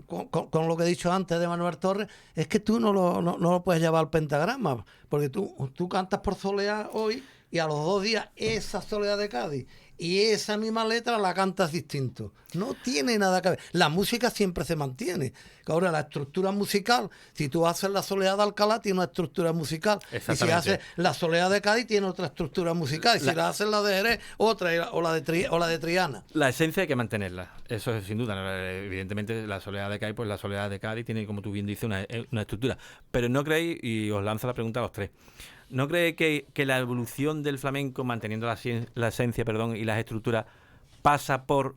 con lo que he dicho antes de Manuel Torres, es que tú no lo puedes llevar al pentagrama, porque tú cantas por Soleá hoy y a los 2 días esa Soleá de Cádiz y esa misma letra la cantas distinto. No tiene nada que ver. La música siempre se mantiene. Ahora, la estructura musical, si tú haces la Soleá de Alcalá, tiene una estructura musical. Y si Exactamente. haces la Soleá de Cádiz, tiene otra estructura musical. Y si la haces la de Jerez, otra, o la de Triana. La esencia hay que mantenerla, eso es sin duda. Evidentemente, la soledad de Cádiz, pues la soledad de Cádiz tiene, como tú bien dices, una estructura. Pero no creéis, y os lanzo la pregunta a los tres, ¿no creéis que la evolución del flamenco, manteniendo la esencia, y las estructuras, pasa por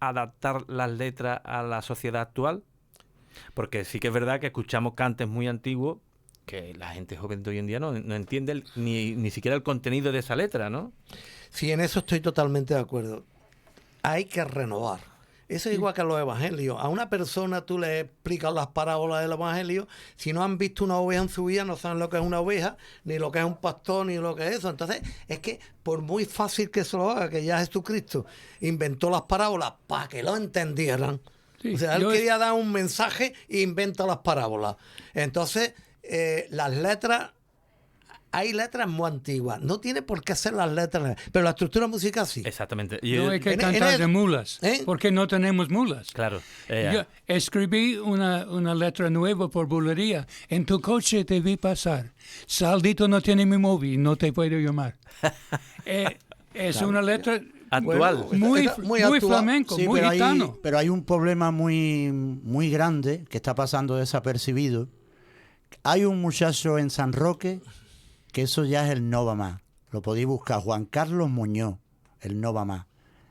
adaptar las letras a la sociedad actual? Porque sí que es verdad que escuchamos cantes muy antiguos que la gente joven de hoy en día no entiende ni siquiera el contenido de esa letra, ¿no? Sí, en eso estoy totalmente de acuerdo. Hay que renovar. Eso es igual que los evangelios. A una persona tú le explicas las parábolas del evangelio. Si no han visto una oveja en su vida, no saben lo que es una oveja, ni lo que es un pastor, ni lo que es eso. Entonces, es que por muy fácil que se lo haga, que ya Jesucristo inventó las parábolas para que lo entendieran. Sí, O sea, él yo- quería dar un mensaje e inventa las parábolas. Entonces, las letras... Hay letras muy antiguas. No tiene por qué ser las letras, pero la estructura musical sí. Exactamente. No hay que en cantar el- de mulas, ¿Eh? porque no tenemos mulas. Claro. Yo escribí una letra nueva por bulería. En tu coche te vi pasar. Saldito no tiene mi móvil, no te puedo llamar. Es una letra Actual. muy, Está muy muy actual. flamenco, Sí, muy pero gitano. pero hay un problema muy grande que está pasando desapercibido. Hay un muchacho en San Roque que eso ya es el no va más. Lo podéis buscar, Juan Carlos Muñoz, el no va más.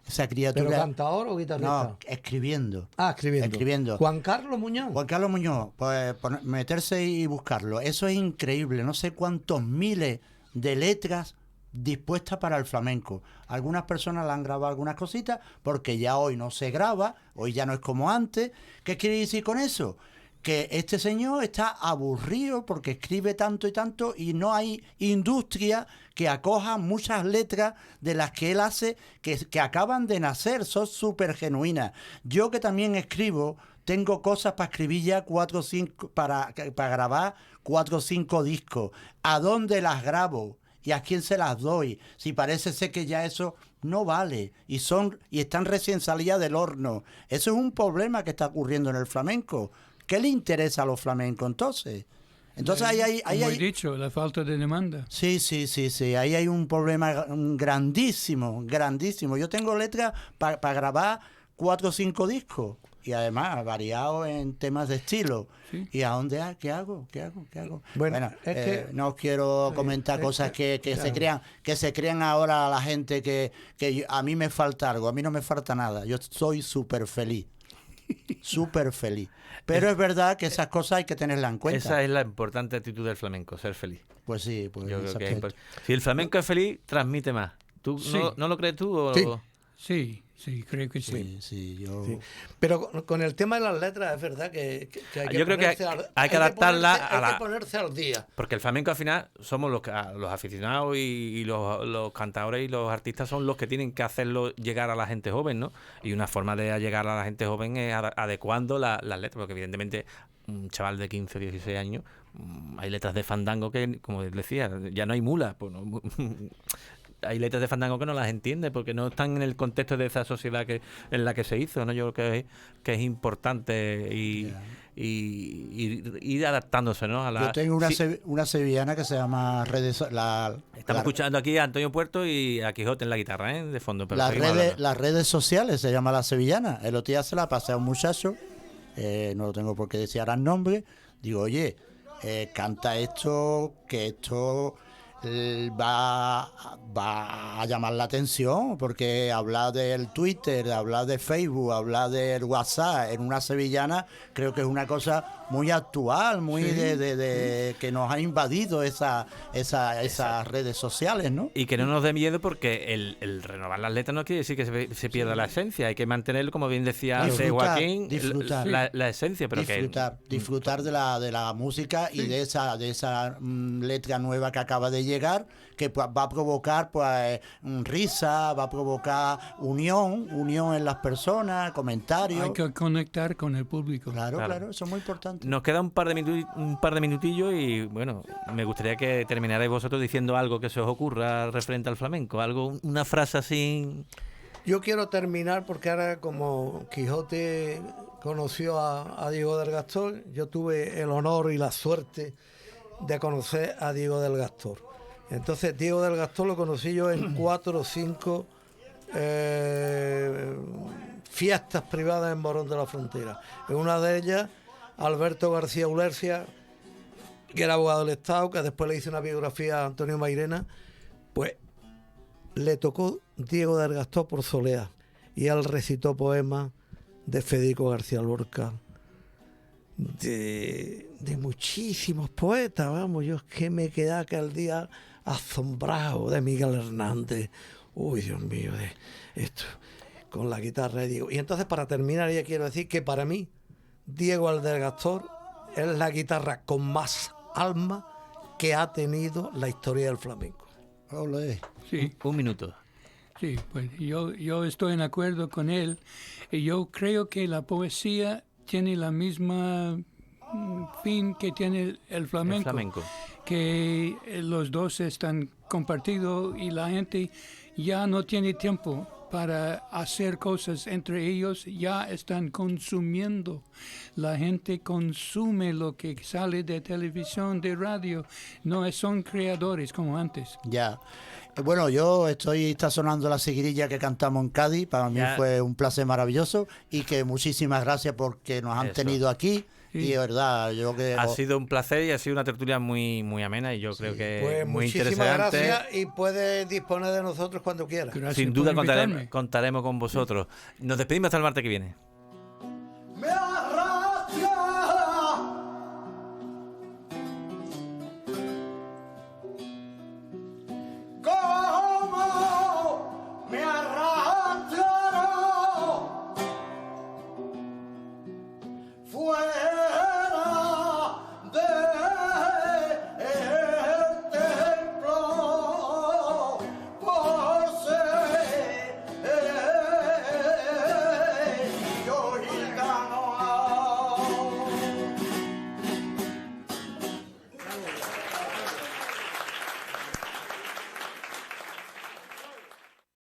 Esa criatura... ¿Pero cantador o guitarrista? No, escribiendo. Ah, escribiendo. Escribiendo. Juan Carlos Muñoz. Juan Carlos Muñoz, pues meterse y buscarlo. Eso es increíble. No sé cuántos miles de letras dispuestas para el flamenco. Algunas personas le han grabado algunas cositas porque ya hoy no se graba, hoy ya no es como antes. ¿Qué quiere decir con eso? Que este señor está aburrido porque escribe tanto y tanto y no hay industria que acoja muchas letras de las que él hace que acaban de nacer, son súper genuinas. Yo que también escribo, tengo cosas para escribir ya 4 o 5, para grabar 4 o 5 discos. ¿A dónde las grabo? ¿Y a quién se las doy? Si parece ser que ya eso no vale y están recién salidas del horno. Eso es un problema que está ocurriendo en el flamenco. ¿Qué le interesa a los flamencos entonces? Entonces ahí como he dicho, la falta de demanda. Sí. Ahí hay un problema grandísimo. Yo tengo letras para grabar 4 o 5 discos. Y además variado en temas de estilo. Sí. ¿Y a dónde? ¿Qué hago? Bueno, es que no quiero comentar cosas que se crean ahora a la gente que a mí me falta algo. A mí no me falta nada. Yo soy súper feliz. Súper feliz. Pero es verdad que esas cosas hay que tenerlas en cuenta. Esa es la importante actitud del flamenco, ser feliz. Pues sí, pues Yo creo que es exacto. si el flamenco es feliz, transmite más. ¿Tú Sí. no lo crees tú? O... Sí. Sí, creo que sí. Sí, yo... Sí. Pero con el tema de las letras es verdad que hay que Yo creo que ponerse hay que adaptarla hay que ponerse al día. Porque el flamenco al final somos los aficionados y los cantadores y los artistas son los que tienen que hacerlo llegar a la gente joven, ¿no? Y una forma de llegar a la gente joven es adecuando las letras, porque evidentemente un chaval de 15 o 16 años, hay letras de fandango que, como decía, ya no hay mulas, pues no, hay letras de fandango que no las entiende porque no están en el contexto de esa sociedad en la que se hizo, ¿no? Yo creo que es importante y ir adaptándose, ¿no? Yo tengo una sevillana que se llama Estamos escuchando aquí a Antonio Puerto y a Quijote en la guitarra, ¿eh? De fondo. Pero las redes sociales se llama La Sevillana. El otro día se la pasé a un muchacho, no lo tengo por qué decir ahora el nombre. Digo, oye, canta esto, que esto va a llamar la atención, porque hablar del Twitter, hablar de Facebook, hablar del WhatsApp en una sevillana, creo que es una cosa muy actual, muy de que nos ha invadido esas redes sociales, ¿no? Y que no nos dé miedo, porque el renovar las letras no quiere decir que se pierda la esencia. Hay que mantenerlo, como bien decía Joaquín, disfrutar. la esencia, pero disfrutar de la música y de esa letra nueva que acaba de llegar, que pues, va a provocar pues risa, va a provocar unión en las personas, comentarios. Hay que conectar con el público. Claro, eso es muy importante. Nos queda un par de minutillos y bueno, me gustaría que terminarais vosotros diciendo algo que se os ocurra referente al flamenco, una frase así. Yo quiero terminar porque ahora, como Quijote conoció a Diego del Gastor, yo tuve el honor y la suerte de conocer a Diego del Gastor. Entonces, Diego del Gastor lo conocí yo en 4 o 5 fiestas privadas en Morón de la Frontera. En una de ellas, Alberto García Ulercia, que era abogado del Estado, que después le hice una biografía a Antonio Mairena, pues le tocó Diego del Gastor por Soleá, y él recitó poemas de Federico García Lorca, de muchísimos poetas, vamos, yo es que me quedé aquel día asombrado, de Miguel Hernández, uy, Dios mío, de esto, con la guitarra de Diego. Y entonces, para terminar, ya quiero decir que para mí Diego del Gastor es la guitarra con más alma que ha tenido la historia del flamenco. Olé. Sí. Un minuto. Sí, pues yo estoy en acuerdo con él, y yo creo que la poesía tiene la misma fin que tiene el flamenco, que los dos están compartidos y la gente ya no tiene tiempo para hacer cosas entre ellos, ya están consumiendo. La gente consume lo que sale de televisión, de radio, no son creadores como antes. Ya. Bueno, está sonando la seguirilla que cantamos en Cádiz, para mí fue un placer maravilloso, y que muchísimas gracias porque nos han tenido aquí Y de verdad, yo que... Ha sido un placer y ha sido una tertulia muy, muy amena y yo creo que Pues muy muchísimas interesante. gracias y puedes disponer de nosotros cuando quieras. Gracias Sin por duda invitarme. contaremos con vosotros. Nos despedimos hasta el martes que viene.